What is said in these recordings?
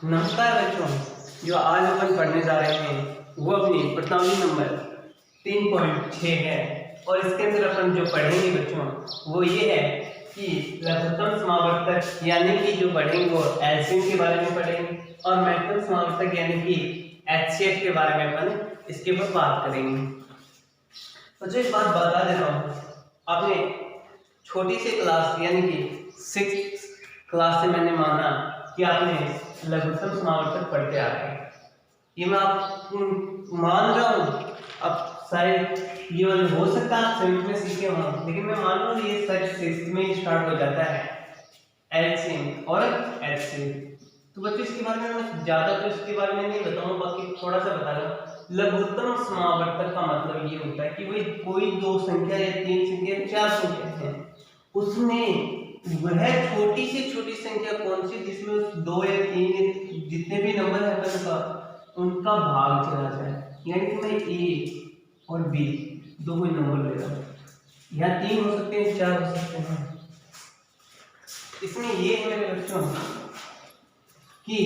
नमस्कार बच्चों, जो आज अपन पढ़ने जा रहे हैं वो अपनी प्रश्नावली नंबर 3.6 है। और इसके अंदर अपन जो पढ़ेंगे बच्चों वो ये है कि लघुत्तम समावर्तक यानी कि जो पढ़ेंगे वो एलसीएम के बारे में पढ़ेंगे और महत्तम समावर्तक यानी कि एचसीएफ के बारे में अपन इसके ऊपर बात करेंगे। बच्चों एक बात बता देता हूँ, आपने छोटी सी क्लास यानी कि 6th क्लास से मैंने माना कि आपने लघुत्तम समावर्तक पढ़ते आ रहे हैं। ये मैं आप मान रहा हूँ, अब शायद ये वाले हो सकता है आप 7th में सीखे हों, लेकिन मैं मान रहा हूँ ये शायद 6th में स्टार्ट हो जाता है एलसीएम और एचसीएफ। तो बच्चों इसके बारे में मैं ज्यादा तो इसके बारे में नहीं बताऊंगा, बाकी थोड़ा सा बता रहा हूँ। लघुत्तम समावर्तक का मतलब ये होता है कि भाई कोई दो संख्या या तीन संख्या चार संख्या है, उसमें वह छोटी से छोटी संख्या कौन सी जिसमें दो या तीन जितने भी नंबर है उनका भाग चला जाए। यानी कि मैं ए और बी दो कोई नंबर ले रहा हूँ, या तीन हो सकते हैं चार हो सकते हैं। इसमें ये है मेरे बच्चों कि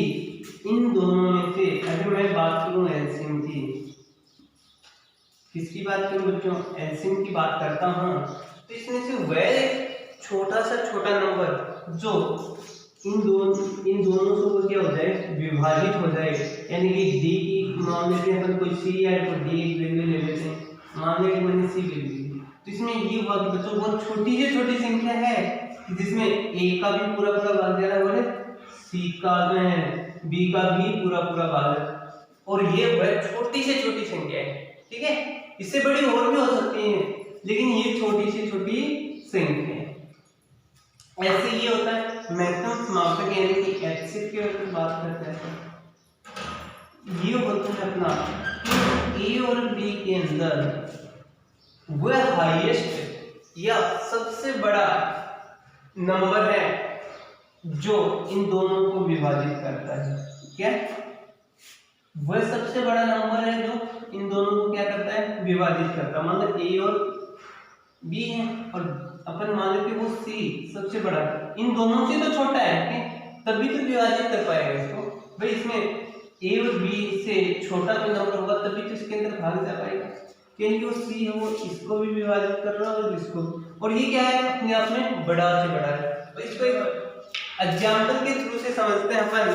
इन दोनों में से अगर मैं बात करूं एलसीएम की, किसकी बात करूं बच्चों, एलसीएम की बात करता हूं, तो इसमें से वह छोटा सा छोटा नंबर जो इन दोनों से क्या हो जाए, विभाजित हो जाए। यानी कि डी की मान लेते हैं अपन कोई सी या कोई डी वैल्यू ले लेते हैं, मान लें कि मैंने सी ले ली, तो इसमें ये हुआ कि बच्चों बहुत छोटी से छोटी संख्या है जिसमें ए का भी पूरा पूरा भाग जा रहा है और सी का बी का भी पूरा पूरा भाग है, और ये वह छोटी से छोटी संख्या है। ठीक है, इससे बड़ी और भी हो सकती है, लेकिन ये छोटी से छोटी संख्या है। ऐसे ये होता है महत्तम समावर्तक यानी कि एचसीएफ की अगर बात करते हैं, ये होता है अपना ए और बी के अंदर वह हाईएस्ट या सबसे बड़ा नंबर है जो इन दोनों को विभाजित करता है। क्या वह सबसे बड़ा नंबर है जो इन दोनों को क्या करता है, विभाजित करता है। मतलब ए और बी है और अपन मान लेते वो सी सबसे बड़ा, इन दोनों से तो छोटा है, तभी तो विभाजित कर पाएगा इसको। भाई इसमें ए और बी से छोटा कोई नंबर होगा तभी तो इसके अंदर भाग जा पाएगा, क्योंकि वो सी है वो इसको भी विभाजित कर रहा है और इसको, और ये क्या है अपने आप में बड़ा से बड़ा है। तो इसको एक एग्जाम्पल के थ्रू से समझते हैं अपन।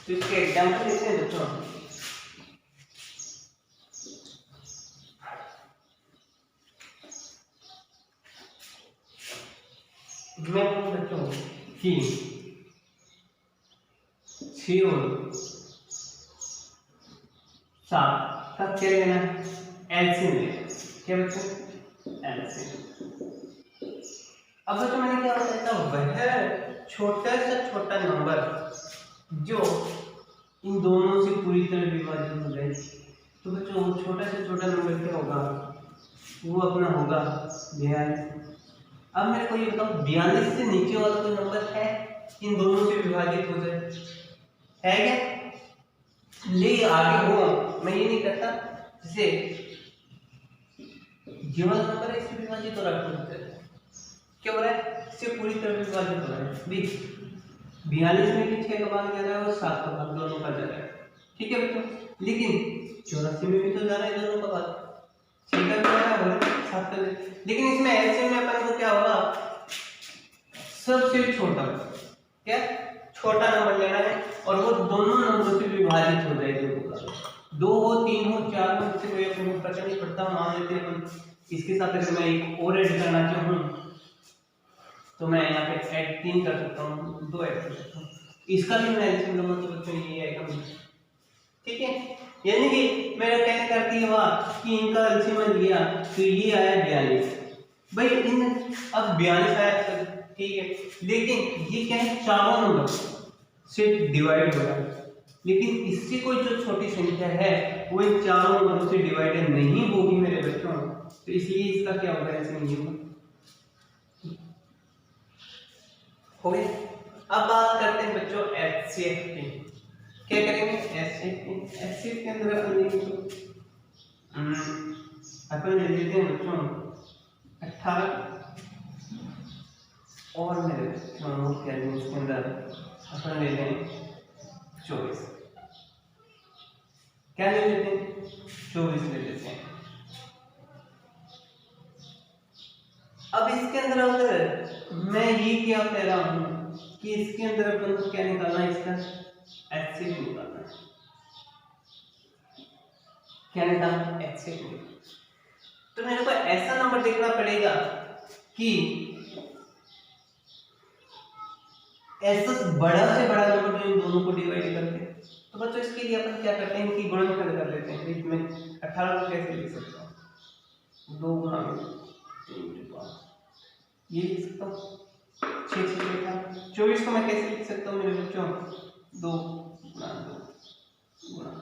तो इसके एग्जाम्पल देते हैं बच्चों। मैं बच्चों कि 6 और 7 का क्या लेना है, एलसीएम लेना। क्या बच्चों, एलसीएम। अब बच्चों मैंने क्या बताया था, वह छोटा से छोटा नंबर जो इन दोनों से पूरी तरह विभाजित हो जाए। तो बच्चों वो छोटा से छोटा नंबर क्या होगा, वो अपना होगा 42। अब मेरे को ये बताओ 42 से नीचे वाला कोई नंबर है इन दोनों से विभाजित हो जाए, है क्या? ले आगे हो, मैं ये नहीं करता जैसे ये वाला नंबर है इससे विभाजित हो रहा है, क्या हो रहा है, इससे पूरी तरह विभाजित हो रहा है। 42 में भी 6 का भाग जा रहा है और 7 का भाग दोनों का जा रहा है। ठीक है बच्चों, लेकिन 84 में भी तो जा रहा है दोनों का भाग, 6 का भी जा रहा है 7 का, लेकिन इसमें एलसीएम में अपन को क्या होगा, सबसे छोटा क्या छोटा नंबर लेना है और वो दोनों नंबरों से विभाजित हो जाएगा। 2 हो 3 हो 4 हो, इससे कोई अपने फर्क नहीं पड़ता। मान लेते हैं इसके साथ अगर मैं एक और ऐड करना चाहूँ तो मैं यहाँ पे ऐड 3 कर सकता हूँ, 2 ऐड कर सकता हूँ, इसका भी मैं एलसीएम लूंगा तो बच्चों ये आएगा। ठीक है, यानी कि मेरा कहने का अर्थ ये हुआ कि इनका एलसीएम लिया तो ये आया 42। भाई इन अब 42 आया, ठीक है, लेकिन ये क्या है, चारों नंबर से डिवाइड हो रहा है, लेकिन इससे कोई जो छोटी संख्या है वो इन चारों नंबरों से डिवाइडेड नहीं होगी मेरे बच्चों, तो इसलिए इसका क्या होगा, एलसीएम ये हो गया। अब बात करते हैं बच्चों एचसीएफ की। क्या करेंगे, एचसीएफ के अंदर अपन ले लेते हैं बच्चों 18 और मेरे क्या है इसके अंदर अपन ले लें 24, क्या ले लेते हैं 24 ले लेते हैं। अब इसके अंदर अगर मैं ये क्या कह रहा हूं कि इसके अंदर अपन को क्या निकालना है, इसका HCF निकालना है। क्या निकालना है HCF निकालना। तो मेरे को ऐसा नंबर देखना पड़ेगा कि ऐसा बड़ा से बड़ा नंबर जो इन दोनों को डिवाइड करके। तो बच्चों इसके लिए अपन क्या करते हैं कि गुणनखंड कर लेते हैं। इसमें 18 को कैसे लिख सकता हूँ 2 गुणा 3 ये लिख सकता हूँ 6 24 को मैं कैसे लिख सकता हूँ मेरे बच्चों 2 गुणा 2 गुणा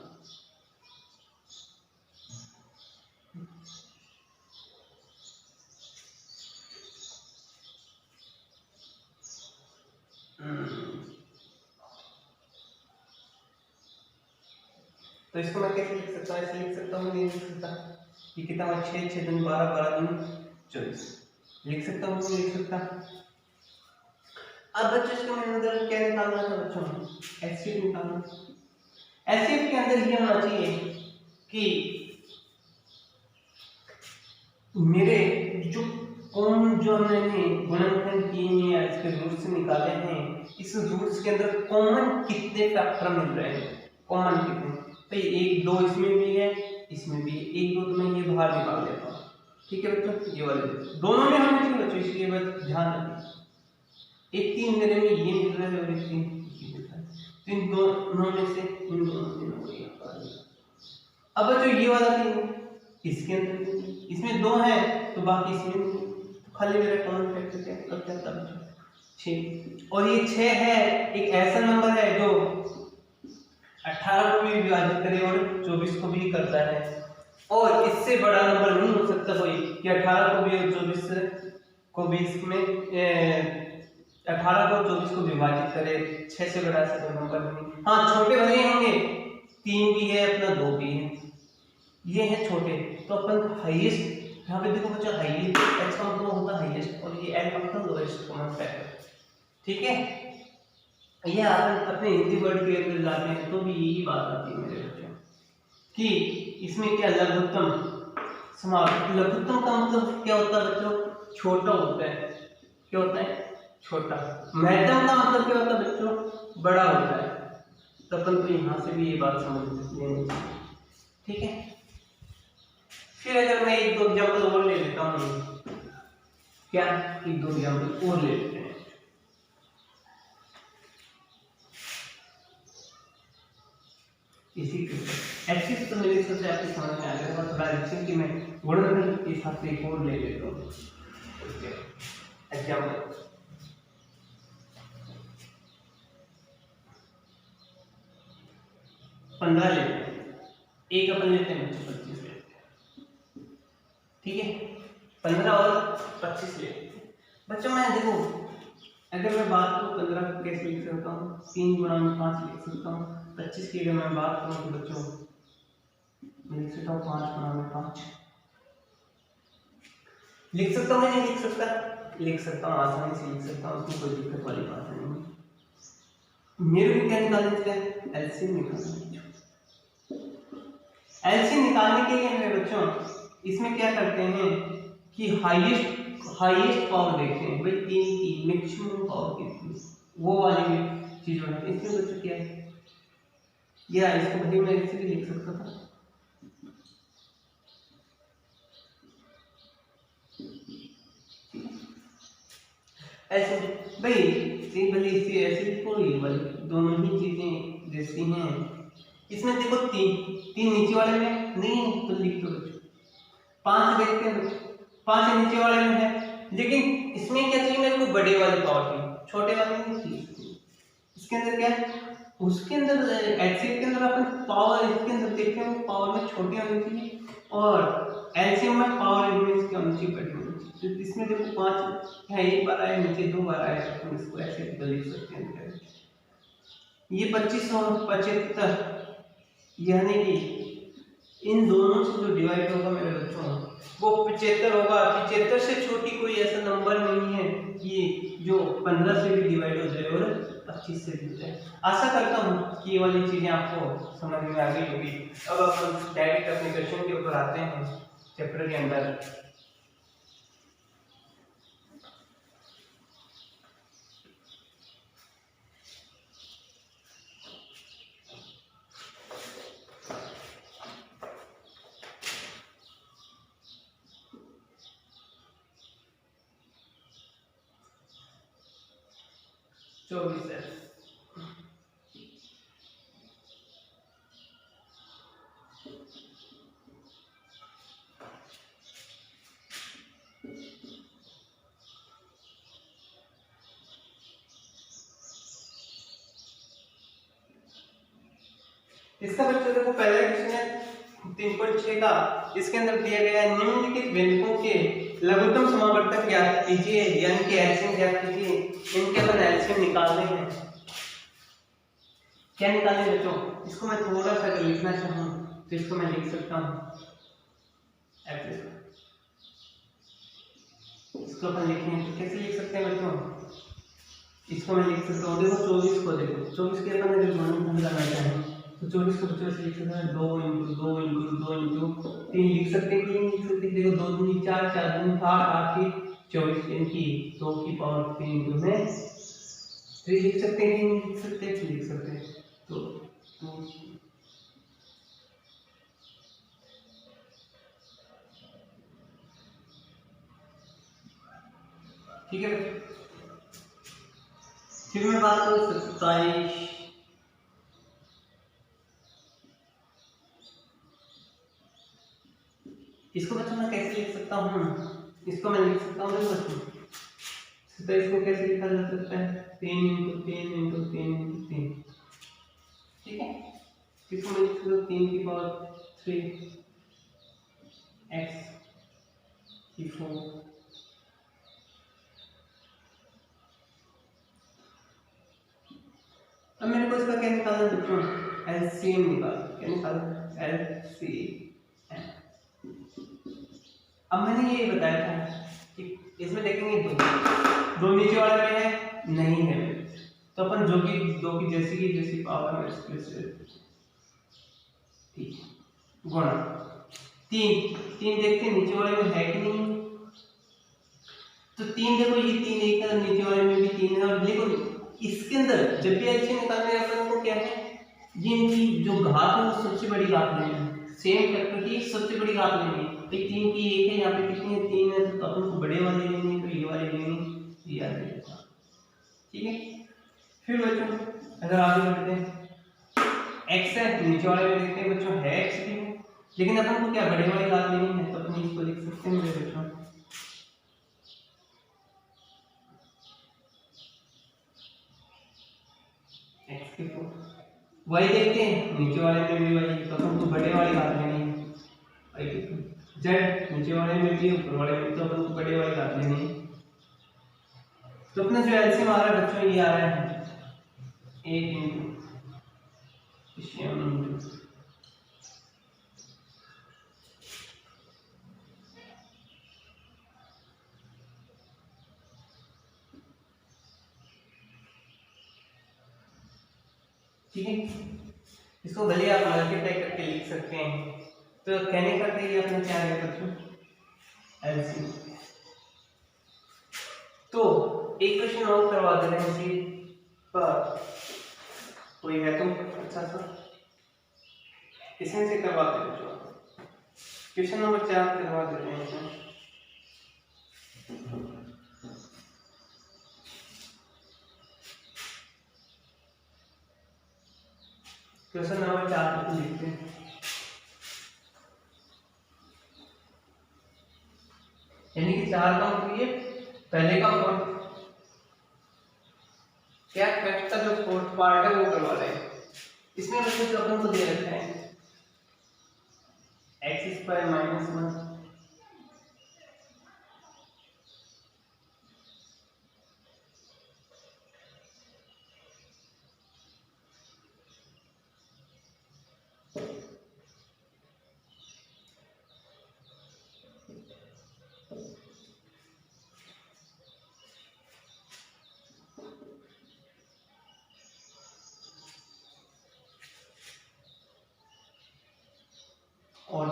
तो इसको मैं कैसे लिख सकता हूँ, ऐसे लिख सकता हूँ नहीं लिख सकता। ये कितना हुआ 6 6 दूनी 12 12 दूनी 24 लिख सकता हूँ नहीं लिख सकता। अब बच्चों इसको मेरे अंदर क्या निकालना था बच्चों HCF निकालना। HCF के अंदर ये होना चाहिए कि मेरे जो जो मैंने गुणनखंड किए या इसके रूट्स निकाले हैं इस रूट्स के अंदर कॉमन कितने फैक्टर मिल रहे हैं, कॉमन कितने। तो 1 2 इसमें भी है इसमें भी 1 2 तो मैं ये बाहर निकाल देता हूँ। ठीक है बच्चों ये वाले दोनों में होने चाहिए बच्चों, इसलिए बस ध्यान रखिए। 1 3 मेरे में ये मिल रहा है और 1 3 ये मिल रहा है, तो इन दोनों में से इन दोनों को अब बच्चों ये वाला 3 इसके अंदर इसमें 2 है तो बाकी इसमें तो खाली मेरा कॉमन फैक्टर क्या लग जाता है 6। और ये 6 है एक ऐसा नंबर है जो 18 को भी विभाजित करे और 24 को भी करता है, और इससे बड़ा नंबर नहीं हो सकता कोई कि 18 को भी और 24 को भी इसमें 18 को 24 को विभाजित करे। 6 से बड़ा ऐसा कोई नंबर नहीं। हाँ छोटे भले होंगे 3 भी है अपना 2 भी है, ये है छोटे। तो अपन हाईएस्ट यहाँ पे देखो बच्चा हाईएस्ट h का मतलब होता है हाईएस्ट और ये l का मतलब लोएस्ट कॉमन फैक्टर। ठीक है ये अपन अपने हिंदी वर्ड के अंदर लाते हैं तो भी यही बात आती है मेरे बच्चों कि इसमें क्या लघुत्तम समाप्त। लघुत्तम का मतलब क्या होता है बच्चों छोटा होता है। क्या होता है छोटा। महत्तम का मतलब क्या होता है बच्चों बड़ा होता है। तो अपन को यहाँ से भी ये बात समझ लेनी चाहिए। ठीक है फिर अगर मैं 1 2 एग्जाम्पल और ले लेता हूँ, क्या 1 2 एग्जाम्पल और ले लेते हैं। इसी के एक्सिस तो मेरे हिसाब से आपकी समझ में आ गया और थोड़ा रिलेशन कि मैं गुणनखंड के हिसाब से एक और ले लेता हूँ। एग्जाम्पल 15 लेते हैं, एक अपन लेते हैं 25 लेते हैं। ठीक है 15 और 25 लेते हैं। बच्चों मैं देखो अगर मैं बात करूँ 15 को कैसे लिख सकता हूँ 3 गुणा में 5 लिख सकता हूँ। 25 की अगर मैं बात करूँ तो बच्चों मैं लिख सकता हूँ 5 गुणा में 5 लिख सकता हूँ। नहीं लिख सकता लिख सकता हूँ आसानी से लिख सकता हूँ, उसमें कोई दिक्कत वाली बात नहीं है। मेरे को क्या निकालना है एलसीएम निकालना है। एलसीएम निकालने के लिए मेरे बच्चों इसमें क्या करते हैं कि हाईएस्ट पावर देखते हैं भाई 3 की मैक्सिमम पावर कितनी वो वाली चीज होना है। इसमें बच्चों क्या है या इसको भाई मैं ऐसे भी लिख सकता था ऐसे भाई एक भले इसे ऐसे कोई वाली दोनों ही चीजें जैसी हैं। इसमें देखो 3 नीचे वाले में नहीं है तो लिख दो बच्चों। 5 देखते हैं 5 नीचे वाले में है लेकिन इसमें क्या चाहिए मेरे को बड़े वाले पावर की छोटे वाले नहीं चाहिए। इसके अंदर क्या है उसके अंदर एचसीएफ के अंदर अपन पावर इसके अंदर देखते हैं पावर में छोटी होनी चाहिए और एलसीएम में पावर इनमें इसकी होनी चाहिए बड़ी होनी चाहिए। तो इसमें देखो 5 है एक बार आया नीचे 2 बार आया तो हम इसको ऐसे लिख सकते हैं। ये 25 और 75 यानी कि इन दोनों से जो डिवाइड होगा मेरे बच्चों वो 75 होगा। 75 से छोटी कोई ऐसा नंबर नहीं है कि जो 15 से भी डिवाइड हो जाए और 25 से भी हो जाए। आशा करता हूँ कि ये वाली चीजें आपको समझ में आ गई होगी। अब हम डायरेक्ट अपने क्वेश्चन के ऊपर आते हैं चैप्टर के अंदर। चौबीस है। इसका बच्चों देखो पहला क्वेश्चन है 3.6 का। इसके अंदर दिया गया है निम्नलिखित व्यंजकों के लघुत्तम समावर्तक ज्ञात कीजिए, यानी कि एलसीएम ज्ञात कीजिए। इनके अपन एलसीएम निकालने हैं। क्या निकालने बच्चों? इसको मैं थोड़ा सा अगर लिखना चाहूँ तो इसको मैं लिख सकता हूँ इसको अपन लिखें तो कैसे लिख सकते हैं बच्चों? इसको मैं लिख सकता हूँ, देखो 24 को देखो, 24 के अपन अगर मान लगाना चाहें तो 24 को बच्चों से लिख सकते हैं 2 × 2 × 2 × 3 लिख सकते हैं कि नहीं लिख सकते? देखो 2 दूनी 4, 4 दूनी 8, 8 की 24 इनकी 2 की पावर 3 में 3 लिख सकते हैं कि नहीं लिख सकते? लिख सकते हैं। तो ठीक है। फिर मैं बात करूँ 27, इसको बच्चों मैं कैसे लिख सकता हूँ? इसको मैं लिख सकता हूँ बच्चों 27 को कैसे लिखा जा सकता है? 3 × 3 × 3 × 3, ठीक है। इसको मैं लिख सकता हूँ 3 की पावर 3 x की 4। अब मेरे को इसका क्या निकालना है बच्चों? एलसीएम निकालना। क्या निकालना? एलसीएम। अब मैंने ये बताया था कि इसमें देखेंगे दो नीचे वाले में है नहीं है, तो अपन जो कि दो की जैसी पावर है ठीक है गुणा 3 देखते हैं नीचे वाले में है कि नहीं। तो 3 देखो ये 3 एक है, नीचे वाले में भी 3 है। और देखो इसके अंदर जब भी एलसीएम निकालने हैं अपन को क्या है, ये इनकी जो घात है वो सबसे बड़ी घात लेनी है, सेम फैक्टर की सबसे बड़ी घात लेनी है। भाई 3 की 1 है, यहाँ पे कितनी है 3 है, तो अपन को बड़े वाले लेनी है, तो ये वाले लेनी ये याद रखना, ठीक है। फिर बच्चों अगर आगे बढ़ते हैं x है, नीचे वाले में देखते हैं बच्चों है x भी है, लेकिन अपन को क्या बड़े वाली घात लेनी है, तो अपन इसको लिख सकते हैं मेरे बच्चों x के 4। वही देखते हैं नीचे वाले में भी वही, तो अपन को बड़े वाली घात लेनी है। z नीचे वाले में भी ऊपर वाले में, तो अपन को बड़े वाली घात लेनी है। तो अपना जो एलसीएम आ रहा है बच्चों ये आ रहा है 1 ठीक है। इसको भले आप मल्टीप्लाई करके लिख सकते हैं। तो कहने का ये अपना क्या है बच्चों एलसीएम। तो एक क्वेश्चन और करवा दे रहे हैं इसी पर, कोई है तो अच्छा सा इसमें से करवाते हैं बच्चों। क्वेश्चन नंबर 4 करवा देते हैं इसमें। क्वेश्चन नंबर 4 लिखते हैं, यानी कि 4 का मतलब ये पहले का फोर्थ क्या फैक्ट का जो फोर्थ पार्ट है वो करवा रहे हैं। इसमें बच्चों जो अपन को दे रखा है x² - 1 -, और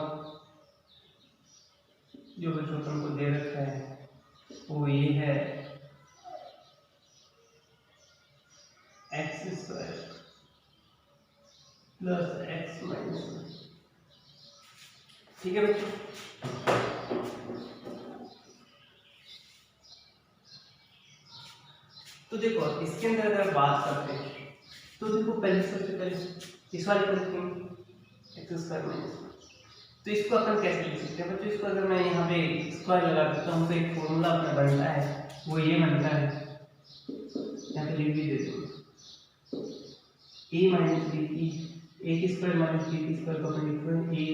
जो बच्चों को दे रखा है वो ये है x square plus x minus. ठीक है बच्चों, तो देखो इसके अंदर अगर बात करते हैं तो देखो पहले सबसे पहले इस वाले को लिखेंगे एक्स स्क्वायर माइनस। तो इसको अपन कैसे लिख सकते हैं बच्चों? इसको अगर मैं यहाँ पे स्क्वायर लगा देता हूँ तो एक फॉर्मूला अपना बनता है, वो ये बनता है, यहाँ पे लिख भी देते हैं ए माइनस बी की ए की स्क्वायर माइनस बी की स्क्वायर को अपन लिखते हैं ए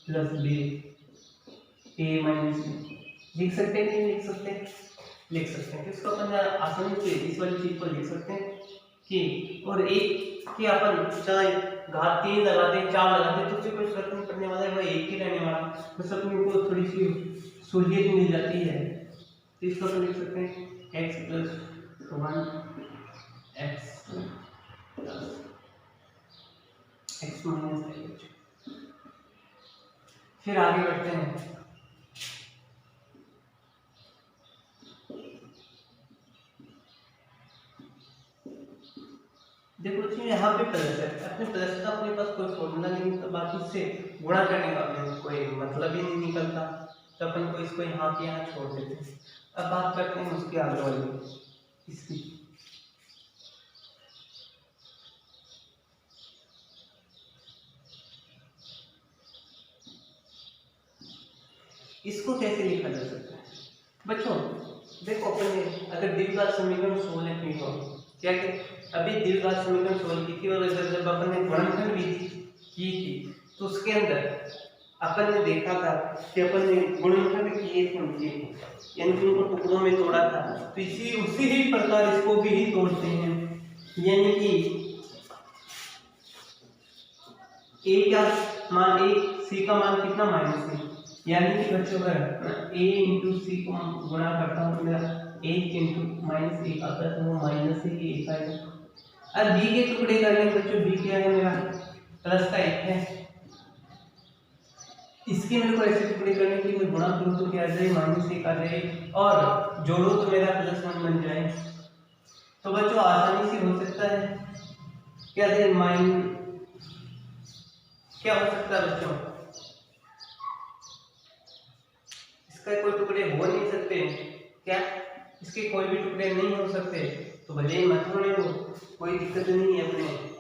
प्लस बी ए माइनस बी। लिख सकते हैं नहीं लिख सकते? लिख सकते हैं। तो इसको अपन आसानी से इस वाली चीज को लिख सकते हैं कि और एक कि अपन चाहे घात 3 लगाते हैं 4 लगाते हैं तो उससे कोई फर्क नहीं पड़ने वाला है, वह एक ही रहने वाला, बस अपने को थोड़ी सी सहूलियत मिल जाती है। तो इसको अपन लिख सकते हैं x plus 1 x plus x minus h। फिर आगे बढ़ते हैं, देखो जी यहाँ पे प्लस है, अपने प्लस का अपने पास कोई फॉर्मूला नहीं है तो बाकी इससे गुणा करने का अपने कोई मतलब ही नहीं निकलता, तो अपन को इसको यहाँ के यहाँ छोड़ देते हैं। अब बात करते हैं उसके आगे वाली इसकी। इसको कैसे लिखा जा सकता है बच्चों? देखो अपन ने अगर द्विघात समीकरण सोल्व की हो, क्या कि अभी द्विघात समीकरण सोल्व की थी और जब अपन ने गुणनखंड विधि की थी तो उसके अंदर अपन ने देखा था कि अपन ने गुणनखंड किए थे उनके, यानी कि उनको टुकड़ों में तोड़ा था, तो इसी उसी ही प्रकार इसको भी ही तोड़ते हैं। यानी कि ए का मान ए सी का मान कितना माइनस है, यानी कि बच्चों अगर a इंटू सी को गुणा करता हूँ तो मेरा एक इंटू माइनस एक आता है तो वो माइनस ही एक आएगा। अब b के टुकड़े करने बच्चों b क्या है मेरा प्लस का एक है, इसके मेरे को ऐसे टुकड़े करने के लिए मैं गुणा करूँ तो क्या आ जाए माइनस एक आ जाए और जोड़ो तो मेरा प्लस 1 बन जाए। तो बच्चों आसानी से हो सकता है क्या है क्या हो सकता है बच्चों? इसका कोई टुकड़े हो नहीं सकते क्या? इसके कोई भी टुकड़े नहीं हो सकते, तो भले ही मत होने दो, कोई दिक्कत नहीं है। अपने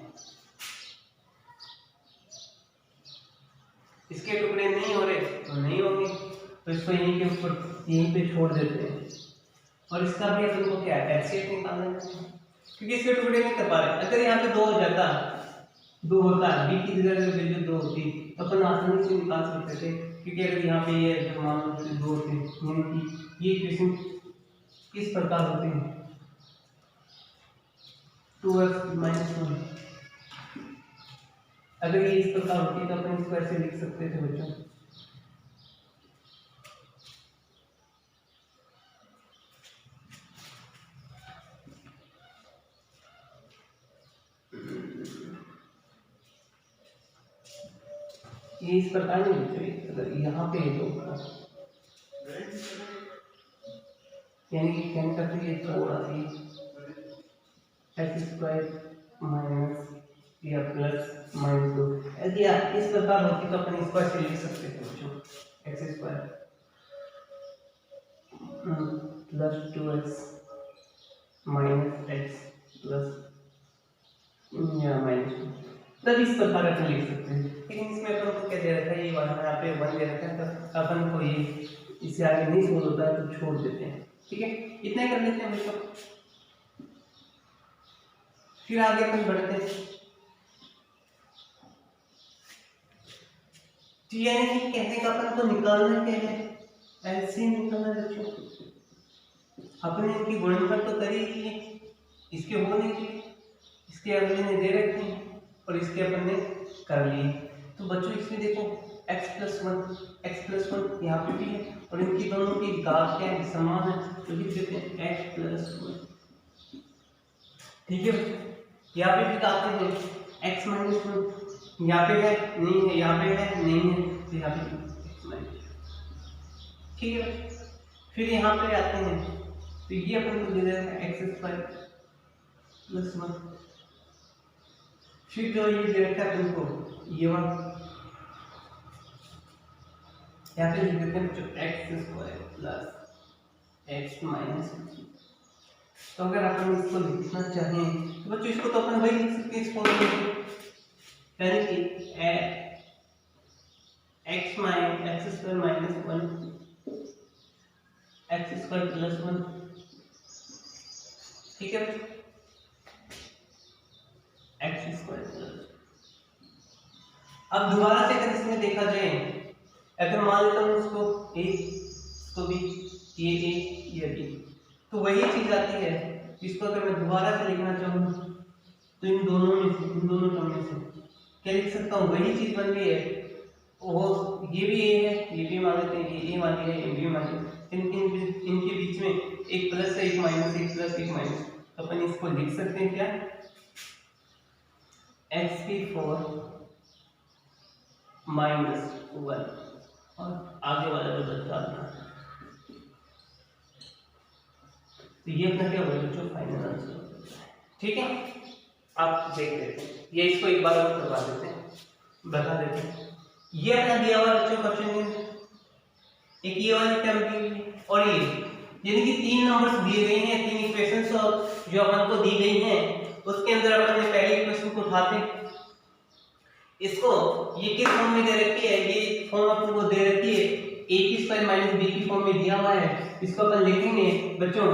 इसके टुकड़े नहीं हो रहे तो नहीं होंगे, तो इसको यहीं के ऊपर यहीं पे छोड़ देते हैं। और इसका भी अपन को क्या है एक्सेट निकालना है, क्योंकि इसके टुकड़े नहीं कर पा रहे। अगर यहाँ पे 2 हो जाता, 2 होता, b की जगह वैल्यू 2 होती तो अपन आसानी से निकाल सकते थे, क्योंकि अगर यहाँ पे ये जब मान लो 2 होते यानी कि ये इक्वेशन किस प्रकार होते हैं 2x माइनस 1, अगर ये इस प्रकार होती तो अपन इसको ऐसे लिख सकते थे बच्चों। ये इस प्रकार नहीं लिख रही, अगर यहाँ पे तो यानी कि कहने का तो ये थोड़ा सी एक्स स्क्वायर माइनस या प्लस माइनस 2 यदि इस प्रकार होती तो अपन इसको ऐसे लिख सकते थे बच्चों x square plus 2x minus x plus या माइनस 2, तब इस प्रकार अपन लिख सकते हैं। लेकिन इसमें अपन को क्या दे रखा है, ये वाला यहाँ पे 1 दे रखा है, तो अपन को ये इससे आगे नहीं सोल्व होता है तो छोड़ देते हैं। ठीक है, इतना ही कर लेते हैं बच्चों। फिर आगे अपन बढ़ते हैं, तो यानी कि कहने का अपन को निकालना क्या है, एलसीएम निकालना है बच्चों। अपने इनकी गुणनखंड तो करी ही, इसके हो नहीं थी, इसके अगले ने दे रखे हैं और इसके अपन ने कर लिए। तो बच्चों इसमें देखो x प्लस 1 यहाँ पे भी है और इनकी दोनों की घात क्या है, समान है, तो लिख देते हैं x प्लस 1। ठीक है, यहाँ पे भी घात है x माइनस 1, यहाँ पे है नहीं है, यहाँ पे है नहीं है, तो यहाँ पे ठीक है। फिर यहाँ पे आते हैं तो ये अपन को दे देगा x² प्लस 1। फिर जो ये दे रखा है अपन को ये 1, यहाँ पे लिख देते हैं जो x² प्लस x माइनस। तो अगर अपन इसको लिखना चाहें तो बच्चों इसको तो अपन वही लिख सकते हैं इस फॉर्म में, यानी कि x square minus 1 x square plus 1, ठीक है x स्क्वायर प्लस। अब दोबारा से अगर इसमें देखा जाए, अगर मान लेता हूँ इसको a इसको b, ये a ये b, तो वही चीज आती है। इसको अगर मैं दोबारा से लिखना चाहूँ तो इन दोनों में से, इन दोनों टर्म में से क्या लिख सकता हूँ, वही चीज बन रही है। वो ये भी a है, ये भी मान लेते हैं, ये a मान लिया, ये b मान लिया, इनके बीच में एक प्लस है, एक माइनस, एक प्लस एक माइनस। तो अपन इसको लिख सकते हैं क्या, x⁴ माइनस 1 और आगे वाला बदल डालना। तो ये अपना क्या होगा बच्चों, फाइनल आंसर। ठीक है, आप देख लेते हैं, ये इसको एक बार और करवा देते हैं, बता देते हैं। ये अपना दिया हुआ बच्चों क्वेश्चन है, एक ये वाली टर्म दी हुई है और ये, यानी कि 3 नंबर्स दिए गए हैं, 3 इक्वेशंस जो अपन को दी गई हैं, उसके अंदर अपन ने पहले इक्वेशन को उठाते हैं। इसको ये किस फॉर्म में दे रखी है, ये फॉर्म अपन को दे रखी है a² माइनस b की फॉर्म में दिया हुआ है। इसको अपन लिखेंगे बच्चों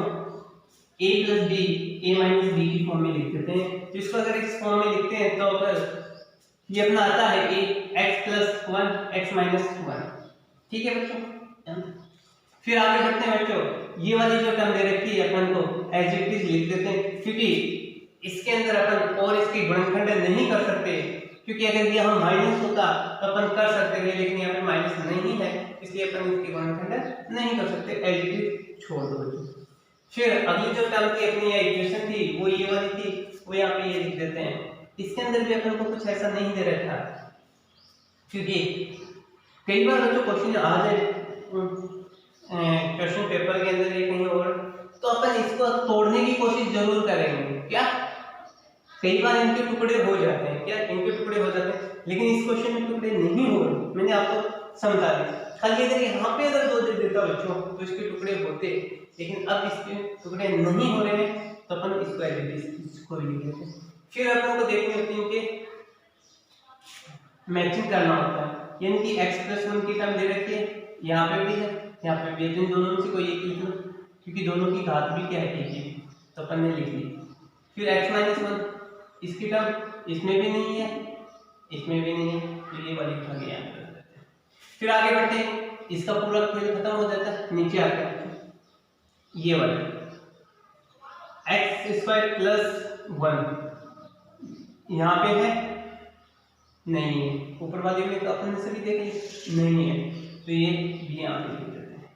a plus b, a minus b की फॉर्म में लिख देते हैं। तो इसको अगर इस फॉर्म में लिखते हैं तो अगर ये अपना आता है a x plus 1 x minus 1, ठीक है बच्चों। फिर आगे बढ़ते हैं बच्चों, ये वाली जो टर्म दे रखी है अपन को एज इट इज लिख देते हैं, क्योंकि इसके अंदर अपन और इसके गुणनखंड नहीं कर सकते, क्योंकि अगर ये हम माइनस होता तो अपन कर सकते थे, लेकिन यहाँ पे माइनस नहीं है, इसलिए अपन इसके गुणनखंड नहीं कर सकते, एज इट इज छोड़ दो बच्चों। फिर अगली जो टर्म की अपनी इक्वेशन थी वो ये वाली थी, वो यहाँ पे ये लिख देते हैं। इसके अंदर भी अपन को कुछ ऐसा नहीं दे रखा, क्योंकि कई बार बच्चों क्वेश्चन आ जाए क्वेश्चन पेपर के अंदर या कहीं और, तो अपन इसको तोड़ने की कोशिश जरूर करेंगे। क्या कई बार इनके टुकड़े हो जाते हैं, क्या इनके टुकड़े हो जाते हैं, लेकिन इस क्वेश्चन में टुकड़े नहीं हो रहे, मैंने आपको समझा दिया। खाली अगर यहाँ पे अगर 2 दे देता बच्चों तो इसके टुकड़े होते, लेकिन अब इसके टुकड़े नहीं हो रहे हैं तो अपन इसको इसको भी लिख लेते हैं। फिर अपन को देखनी होती है कि मैचिंग करना होता है, यानी कि x प्लस 1 की टर्म दे रखी है, यहाँ पे भी है, यहाँ पे भी है, तो इन दोनों में से कोई एक लिख लो, क्योंकि दोनों की घात भी क्या है, एक ही, तो अपन ने लिख ली। फिर x माइनस 1 इसकी टर्म इसमें भी नहीं है, इसमें भी नहीं है, तो ये वाली उठा के यहाँ पे रख देते हैं। फिर आगे बढ़ते हैं, इसका पूरा खेल खत्म हो जाता है, नीचे आकर ये वाला x² प्लस 1 यहाँ पे है नहीं है, ऊपर वाले में तो अपन ने सभी देख ली नहीं है, तो ये भी यहाँ पे लिख देते हैं।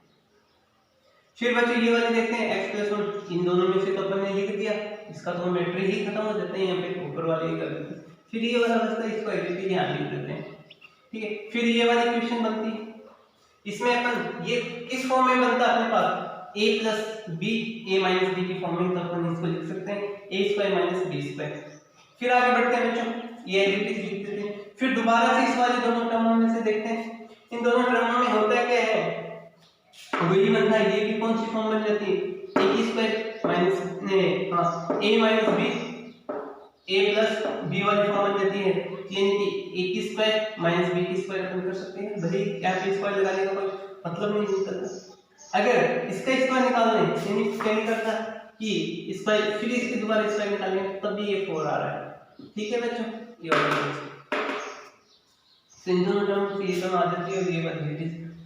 फिर बच्चों ये वाले देखते हैं x प्लस 1, इन दोनों में से तो अपन ने लिख दिया, इसका तो मैट्रिक्स ही खत्म हो जाता है, यहाँ पे ऊपर वाले ही कर देते हैं। फिर ये वाला बचता है, इसको एडिटिव यहाँ लिख देते हैं, ठीक है। फिर ये वाली इक्वेशन बनती है, इसमें अपन ये किस फॉर्म में बनता है अपने पास, a plus b a minus b की फॉर्म में, तो अपन इसको लिख सकते हैं a² माइनस b²। फिर आगे बढ़ते हैं बच्चों, ये एडिटिव लिख देते हैं। फिर दोबारा से इस वाले दोनों टर्मों में से देखते हैं, इन दोनों टर्मों में होता क्या है, वही बनता है, ये भी कौन सी फॉर्म बन जाती है, a² minus a minus b a plus b वाली फॉर्म बन जाती है, यानी कि a² माइनस b² अपन कर सकते हैं, भले यहाँ पे स्क्वायर लगाने का कोई मतलब नहीं निकलता। अगर इसका स्क्वायर निकालना है, यानी क्या निकलता कि स्क्वायर, फिर इसके दोबारा स्क्वायर निकालेंगे तब भी ये 4 आ रहा है, ठीक है बच्चों। ये वाला सिंगल टर्म की एकदम आ जाती है और ये वाली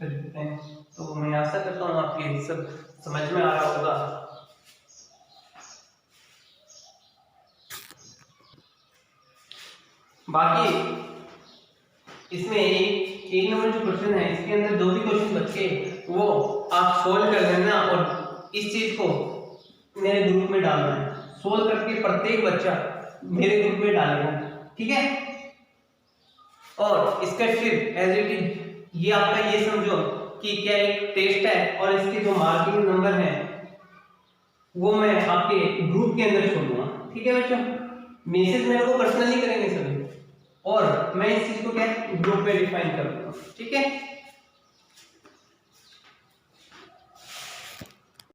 कर देते हैं। तो मैं आशा करता हूँ आपके ये सब समझ में आ रहा होगा। बाकी इसमें एक नंबर जो क्वेश्चन है, इसके अंदर 2 भी क्वेश्चन बचे, वो आप सोल्व कर लेना और इस चीज को मेरे ग्रुप में डालना है, सोल्व करके प्रत्येक बच्चा मेरे ग्रुप में डालेगा, ठीक है। और इसका फिर एज इट इज ये आपका ये समझो कि क्या एक टेस्ट है और इसके जो मार्किंग नंबर है वो मैं आपके ग्रुप के अंदर छोड़ूंगा। ठीक है बच्चों, मैसेज मेरे को पर्सनली करेंगे सभी और मैं इस चीज को क्या ग्रुप में डिफाइन कर दूंगा। ठीक है।